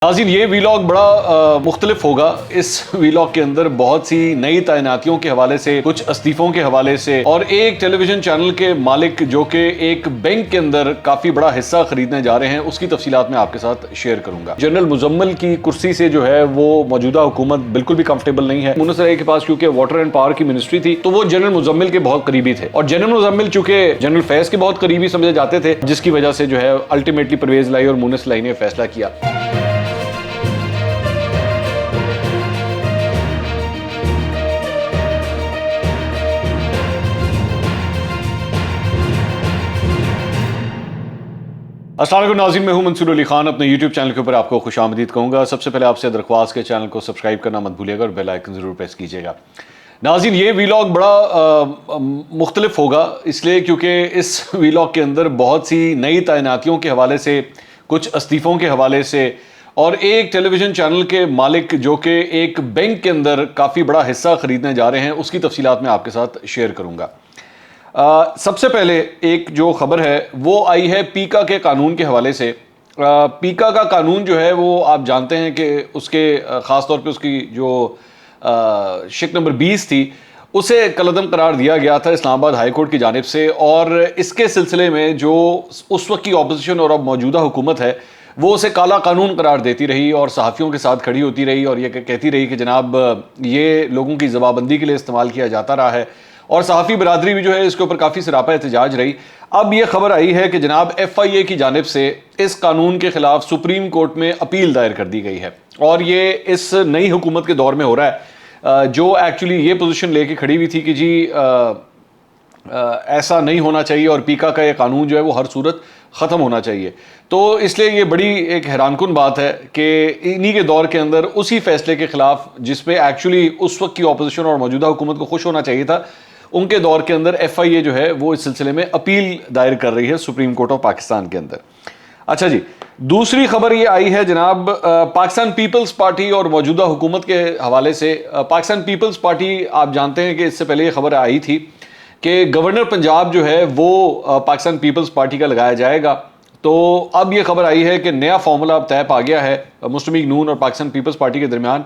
ناظرین یہ ویلاگ بڑا مختلف ہوگا۔ اس ویلاگ کے اندر بہت سی نئی تعیناتیوں کے حوالے سے، کچھ استعفوں کے حوالے سے، اور ایک ٹیلی ویژن چینل کے مالک جو کہ ایک بینک کے اندر کافی بڑا حصہ خریدنے جا رہے ہیں، اس کی تفصیلات میں آپ کے ساتھ شیئر کروں گا۔ جنرل مزمل کی کرسی سے جو ہے وہ موجودہ حکومت بالکل بھی کمفرٹیبل نہیں ہے۔ مونس رائے کے پاس کیونکہ واٹر اینڈ پاور کی منسٹری تھی تو وہ جنرل مزمل کے بہت قریبی تھے، اور جنرل مزمل چونکہ جنرل فیض کے بہت قریبی سمجھے جاتے تھے، جس کی وجہ سے جو ہے الٹیمیٹلی پرویز لائی اور مونس لائی نے فیصلہ کیا۔ السلام علیکم ناظرین، میں ہوں منصور علی خان۔ اپنے یوٹیوب چینل کے اوپر آپ کو خوش آمدید کہوں گا۔ سب سے پہلے آپ سے درخواست کے چینل کو سبسکرائب کرنا مت بھولیے گا اور بیل آئیکن ضرور پریس کیجیے گا۔ ناظرین یہ ویلاگ بڑا مختلف ہوگا، اس لیے کیونکہ اس ویلاگ کے اندر بہت سی نئی تعیناتیوں کے حوالے سے، کچھ استعفوں کے حوالے سے، اور ایک ٹیلی ویژن چینل کے مالک جو کہ ایک بینک کے اندر کافی بڑا حصہ خریدنے جا رہے ہیں، اس کی تفصیلات میں آپ کے ساتھ شیئر کروں گا۔ سب سے پہلے ایک جو خبر ہے وہ آئی ہے پیکا کے قانون کے حوالے سے۔ پیکا کا قانون جو ہے وہ آپ جانتے ہیں کہ اس کے خاص طور پہ اس کی جو شک نمبر 20 تھی، اسے کالعدم قرار دیا گیا تھا اسلام آباد ہائی کورٹ کی جانب سے، اور اس کے سلسلے میں جو اس وقت کی اپوزیشن اور اب موجودہ حکومت ہے وہ اسے کالا قانون قرار دیتی رہی اور صحافیوں کے ساتھ کھڑی ہوتی رہی اور یہ کہتی رہی کہ جناب یہ لوگوں کی زبانبندی کے لیے استعمال کیا جاتا رہا ہے، اور صحافی برادری بھی جو ہے اس کے اوپر کافی سراپا احتجاج رہی۔ اب یہ خبر آئی ہے کہ جناب FIA کی جانب سے اس قانون کے خلاف سپریم کورٹ میں اپیل دائر کر دی گئی ہے، اور یہ اس نئی حکومت کے دور میں ہو رہا ہے جو ایکچولی یہ پوزیشن لے کے کھڑی ہوئی تھی کہ جی ایسا نہیں ہونا چاہیے اور پیکا کا یہ قانون جو ہے وہ ہر صورت ختم ہونا چاہیے۔ تو اس لیے یہ بڑی ایک حیران کن بات ہے کہ انہی کے دور کے اندر اسی فیصلے کے خلاف جس پہ ایکچولی اس وقت کی اپوزیشن اور موجودہ حکومت کو خوش ہونا چاہیے تھا، ان کے دور کے اندر FIA جو ہے وہ اس سلسلے میں اپیل دائر کر رہی ہے سپریم کورٹ آف پاکستان کے اندر۔ اچھا جی، دوسری خبر یہ آئی ہے جناب پاکستان پیپلز پارٹی اور موجودہ حکومت کے حوالے سے۔ پاکستان پیپلز پارٹی آپ جانتے ہیں کہ اس سے پہلے یہ خبر آئی تھی کہ گورنر پنجاب جو ہے وہ پاکستان پیپلز پارٹی کا لگایا جائے گا، تو اب یہ خبر آئی ہے کہ نیا فارمولا اب طے پا گیا ہے مسلم لیگ نون اور پاکستان پیپلز پارٹی کے درمیان،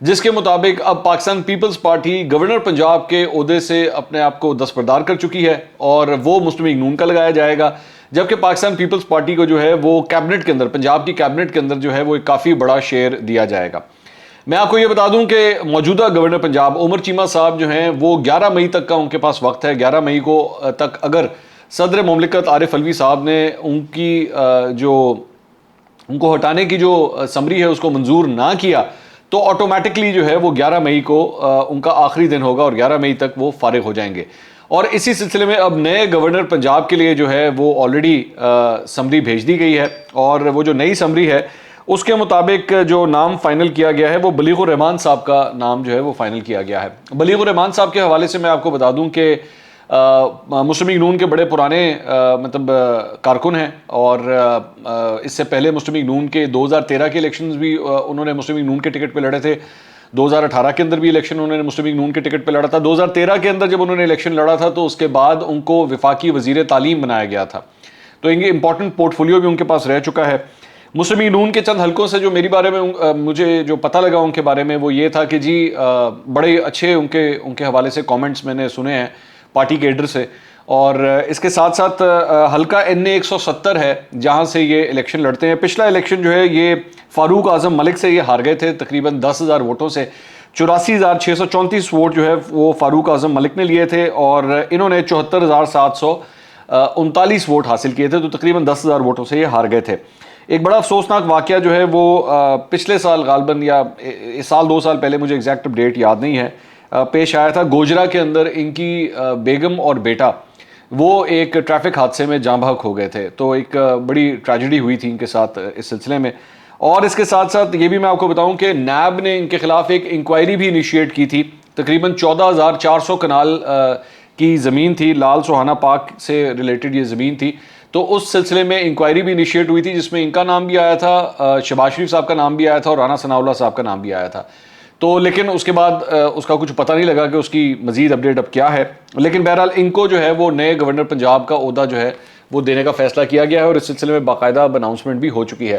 جس کے مطابق اب پاکستان پیپلز پارٹی گورنر پنجاب کے عہدے سے اپنے آپ کو دستبردار کر چکی ہے اور وہ مسلم لیگ نون کا لگایا جائے گا، جبکہ پاکستان پیپلز پارٹی کو جو ہے وہ کیبنٹ کے اندر، پنجاب کی کیبنٹ کے اندر جو ہے وہ ایک کافی بڑا شیئر دیا جائے گا۔ میں آپ کو یہ بتا دوں کہ موجودہ گورنر پنجاب عمر چیمہ صاحب جو ہیں وہ 11 مئی تک کا ان کے پاس وقت ہے۔ 11 مئی کو تک اگر صدر مملکت عارف علوی صاحب نے ان کو ہٹانے کی جو سمری ہے اس کو منظور نہ کیا تو آٹومیٹکلی جو ہے وہ 11 مئی کو ان کا آخری دن ہوگا اور 11 مئی تک وہ فارغ ہو جائیں گے۔ اور اسی سلسلے میں اب نئے گورنر پنجاب کے لیے جو ہے وہ آلریڈی سمری بھیج دی گئی ہے، اور وہ جو نئی سمری ہے اس کے مطابق جو نام فائنل کیا گیا ہے وہ بلیغ الرحمان صاحب کا نام جو ہے وہ فائنل کیا گیا ہے۔ بلیغ الرحمان صاحب کے حوالے سے میں آپ کو بتا دوں کہ مسلم لیگ نون کے بڑے پرانے کارکن ہیں، اور اس سے پہلے مسلم لیگ نون کے 2013 کے الیکشنز بھی انہوں نے مسلم لیگ نون کے ٹکٹ پہ لڑے تھے، 2018 کے اندر بھی الیکشن انہوں نے مسلم لیگ نون کے ٹکٹ پہ لڑا تھا، 2013 کے اندر جب انہوں نے الیکشن لڑا تھا تو اس کے بعد ان کو وفاقی وزیر تعلیم بنایا گیا تھا، تو ان کے امپورٹنٹ پورٹ فولیو بھی ان کے پاس رہ چکا ہے۔ مسلم لیگ نون کے چند حلقوں سے جو میری بارے میں مجھے جو پتہ لگا ان کے بارے میں وہ یہ تھا کہ جی بڑے اچھے ان کے حوالے سے کامنٹس میں نے سنے ہیں پارٹی کے ایڈر سے، اور اس کے ساتھ ساتھ حلقہ NA 170 ہے جہاں سے یہ الیکشن لڑتے ہیں۔ پچھلا الیکشن جو ہے یہ فاروق اعظم ملک سے یہ ہار گئے تھے تقریباً 10,000 ووٹوں سے، 84,634 ووٹ جو ہے وہ فاروق اعظم ملک نے لیے تھے، اور انہوں نے 74,739 ووٹ حاصل کیے تھے، تو تقریباً 10,000 ووٹوں سے یہ ہار گئے تھے۔ ایک بڑا افسوسناک واقعہ جو ہے وہ پچھلے سال غالباً یا اس سال 2 سال پہلے، مجھے ایگزیکٹ ڈیٹ یاد نہیں ہے، پیش آیا تھا۔ گوجرا کے اندر ان کی بیگم اور بیٹا وہ ایک ٹریفک حادثے میں جاں بحق ہو گئے تھے، تو ایک بڑی ٹریجڈی ہوئی تھی ان کے ساتھ اس سلسلے میں۔ اور اس کے ساتھ ساتھ یہ بھی میں آپ کو بتاؤں کہ نیب نے ان کے خلاف ایک انکوائری بھی انیشیٹ کی تھی، تقریباً 14,400 کنال کی زمین تھی، لال سوہانہ پارک سے ریلیٹڈ یہ زمین تھی، تو اس سلسلے میں انکوائری بھی انیشیٹ ہوئی تھی جس میں ان کا نام بھی آیا تھا، شہباز شریف صاحب کا نام بھی آیا تھا، اور رانا ثناء اللہ صاحب کا نام بھی آیا تھا، تو لیکن اس کے بعد اس کا کچھ پتہ نہیں لگا کہ اس کی مزید اپڈیٹ اب کیا ہے۔ لیکن بہرحال ان کو جو ہے وہ نئے گورنر پنجاب کا عہدہ جو ہے وہ دینے کا فیصلہ کیا گیا ہے، اور اس سلسلے میں باقاعدہ اناؤنسمنٹ بھی ہو چکی ہے۔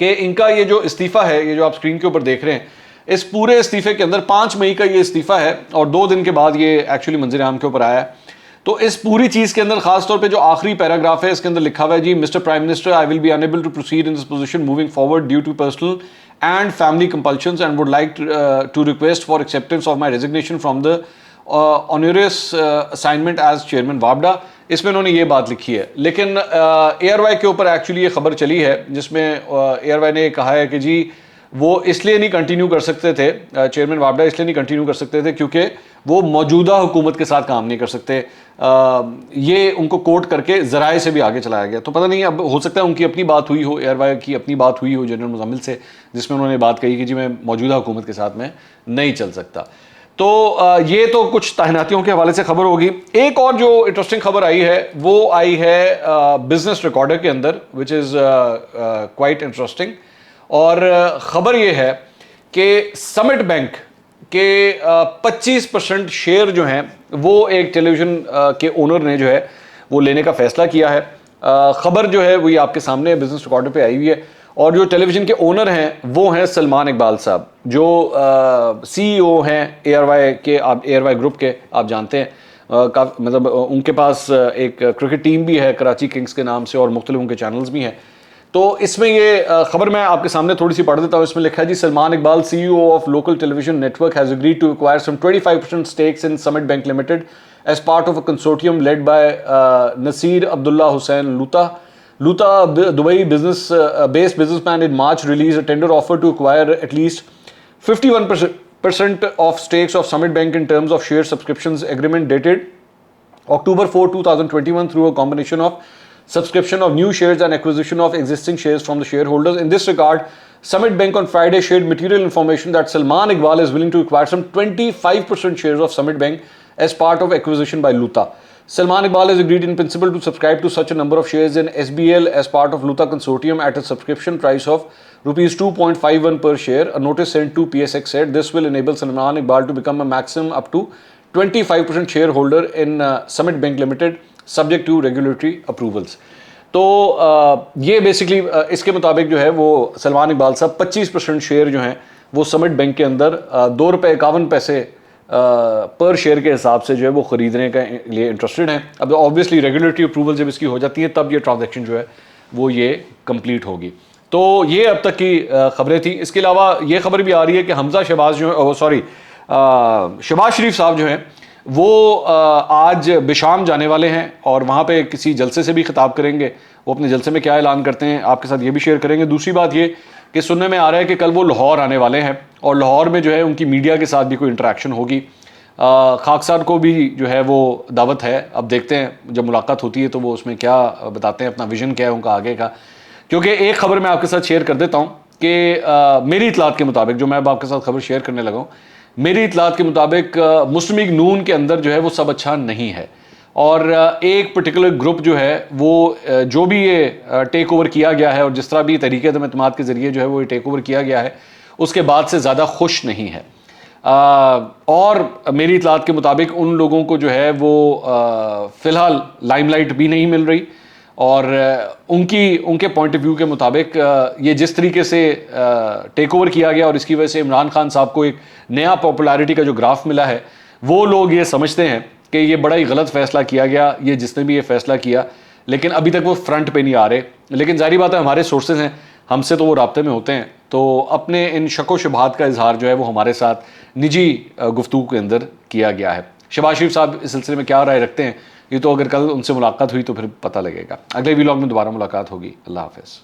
کہ ان کا یہ جو استعفیٰ ہے، یہ جو آپ اسکرین کے اوپر دیکھ رہے ہیں، اس پورے استعفے کے اندر 5 مئی کا یہ استعفیٰ ہے اور 2 دن کے بعد یہ ایکچولی منظر عام کے اوپر آیا ہے. تو اس پوری چیز کے اندر خاص طور پہ جو آخری پیراگراف ہے اس کے اندر لکھا ہوا ہے جی Mr Prime Minister I will be unable to proceed in this position moving forward due to personal and family compulsions and would like to request for acceptance of my resignation from the onerous assignment as chairman وابڈا. اس میں انہوں نے یہ بات لکھی ہے. لیکن اے آر وائی کے اوپر ایکچولی یہ خبر چلی ہے جس میں اے آر وائی نے کہا ہے کہ جی وہ اس لیے نہیں کنٹینیو کر سکتے تھے، چیئرمین وابڈا اس لیے نہیں کنٹینیو کر سکتے تھے کیونکہ وہ موجودہ حکومت کے ساتھ کام نہیں کر سکتے. یہ ان کو کوٹ کر کے ذرائع سے بھی آگے چلایا گیا. تو پتہ نہیں اب ہو سکتا ہے ان کی اپنی بات ہوئی ہو، اے آر وائی کی اپنی بات ہوئی ہو جنرل مزمل سے، جس میں انہوں نے بات کہی کہ جی میں موجودہ حکومت کے ساتھ میں نہیں چل سکتا. تو یہ تو کچھ تعیناتیوں کے حوالے سے خبر ہوگی. ایک اور جو انٹرسٹنگ خبر آئی ہے وہ آئی ہے بزنس ریکارڈر کے اندر وچ از کوائٹ انٹرسٹنگ. اور خبر یہ ہے کہ سمٹ بینک کے 25% شیئر جو ہیں وہ ایک ٹیلی ویژن کے اونر نے جو ہے وہ لینے کا فیصلہ کیا ہے. خبر جو ہے وہ یہ آپ کے سامنے بزنس ریکارڈر پہ آئی ہوئی ہے. اور جو ٹیلی ویژن کے اونر ہیں وہ ہیں سلمان اقبال صاحب، جو سی ای او ہیں اے آر وائی کے، اے آر وائی گروپ کے، آپ جانتے ہیں. مطلب ان کے پاس ایک کرکٹ ٹیم بھی ہے کراچی کنگز کے نام سے اور مختلف ان کے چینلز بھی ہیں. تو اس میں یہ خبر میں آپ کے سامنے تھوڑی سی پڑھ دیتا ہوں. اس میں لکھا ہے جی Salman Iqbal C E O of local television network has agreed to acquire some 25% stakes in Summit Bank Limited as part of a consortium led by Nasir Abdullah Hussain Luta. Luta, Dubai based businessman, in March released a tender offer to acquire at least 51% of stakes of Summit Bank in terms of share subscriptions agreement dated October 4, 2021 through a combination of subscription of new shares and acquisition of existing shares from the shareholders. In this regard, Summit Bank on Friday shared material information that Salman Iqbal is willing to acquire some 25% shares of Summit Bank as part of acquisition by Luta. Salman Iqbal has agreed in principle to subscribe to such a number of shares in SBL as part of Luta consortium at a subscription price of rupees 2.51 per share. A notice sent to PSX said this will enable Salman Iqbal to become a maximum up to 25% shareholder in Summit Bank Limited subject to regulatory approvals. تو یہ basically اس کے مطابق جو ہے وہ سلمان اقبال صاحب 25% share جو ہیں وہ سمٹ بینک کے اندر 2 روپے 51 پیسے پر شیئر کے حساب سے جو ہے وہ خریدنے کے لیے انٹرسٹڈ ہیں. اب آبویسلی ریگولیٹری اپروول جب اس کی ہو جاتی ہے تب یہ ٹرانزیکشن جو ہے وہ یہ کمپلیٹ ہوگی. تو یہ اب تک کی خبریں تھیں. اس کے علاوہ یہ خبر بھی آ رہی ہے کہ حمزہ شہباز جو ہے شہباز شریف صاحب جو ہیں وہ آج بشام جانے والے ہیں اور وہاں پہ کسی جلسے سے بھی خطاب کریں گے. وہ اپنے جلسے میں کیا اعلان کرتے ہیں آپ کے ساتھ یہ بھی شیئر کریں گے. دوسری بات یہ کہ سننے میں آ رہا ہے کہ کل وہ لاہور آنے والے ہیں اور لاہور میں جو ہے ان کی میڈیا کے ساتھ بھی کوئی انٹریکشن ہوگی. خاکسار کو بھی جو ہے وہ دعوت ہے. اب دیکھتے ہیں جب ملاقات ہوتی ہے تو وہ اس میں کیا بتاتے ہیں، اپنا ویژن کیا ہے ان کا آگے کا. کیونکہ ایک خبر میں آپ کے ساتھ شیئر کر دیتا ہوں کہ میری اطلاعات کے مطابق، جو میں اب آپ کے ساتھ خبر شیئر کرنے لگا ہوں، میری اطلاعات کے مطابق مسلم لیگ نون کے اندر جو ہے وہ سب اچھا نہیں ہے. اور ایک پرٹیکولر گروپ جو ہے وہ جو بھی یہ ٹیک اوور کیا گیا ہے اور جس طرح بھی تحریک عدم اعتماد کے ذریعے جو ہے وہ یہ ٹیک اوور کیا گیا ہے اس کے بعد سے زیادہ خوش نہیں ہے. اور میری اطلاعات کے مطابق ان لوگوں کو جو ہے وہ فی الحال لائم لائٹ بھی نہیں مل رہی. اور ان کے پوائنٹ آف ویو کے مطابق یہ جس طریقے سے ٹیک اوور کیا گیا اور اس کی وجہ سے عمران خان صاحب کو ایک نیا پاپولیرٹی کا جو گراف ملا ہے، وہ لوگ یہ سمجھتے ہیں کہ یہ بڑا ہی غلط فیصلہ کیا گیا، یہ جس نے بھی یہ فیصلہ کیا. لیکن ابھی تک وہ فرنٹ پہ نہیں آ رہے. لیکن ظاہری بات ہے ہمارے سورسز ہیں، ہم سے تو وہ رابطے میں ہوتے ہیں، تو اپنے ان شک و شبہات کا اظہار جو ہے وہ ہمارے ساتھ نجی گفتگو کے اندر کیا گیا ہے. شہباز شریف صاحب اس سلسلے میں کیا رائے رکھتے ہیں یہ تو اگر کل ان سے ملاقات ہوئی تو پھر پتہ لگے گا. اگلے ویلاگ میں دوبارہ ملاقات ہوگی. اللہ حافظ.